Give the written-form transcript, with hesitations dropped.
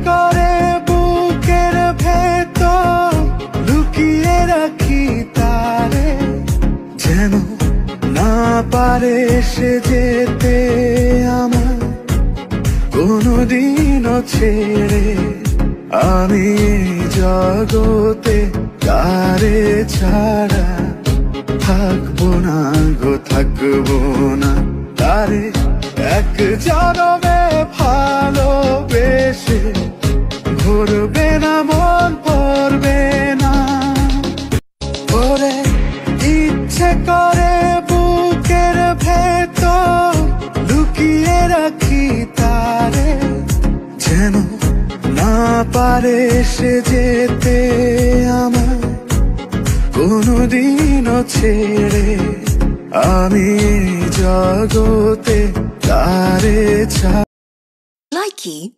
করে বুকের ভেতর লুকিয়ে রাখি তারে, যেন না পারে সে যেতে আমার কোনদিনও ছেড়ে। আমি জগতে তারে ছাড়া থাকবো না গো, থাকবো না তারে। এক জনমে ভালোবেসে ভরবে না মন, পড়বে না। ওরে ইচ্ছে করে বুকের ভেতর লুকিয়ে রাখি তারে, যেন না পারে সে যেতে আমার কোনদিনও ছেড়ে। আমি জগতে তারে ছাড়া। Likey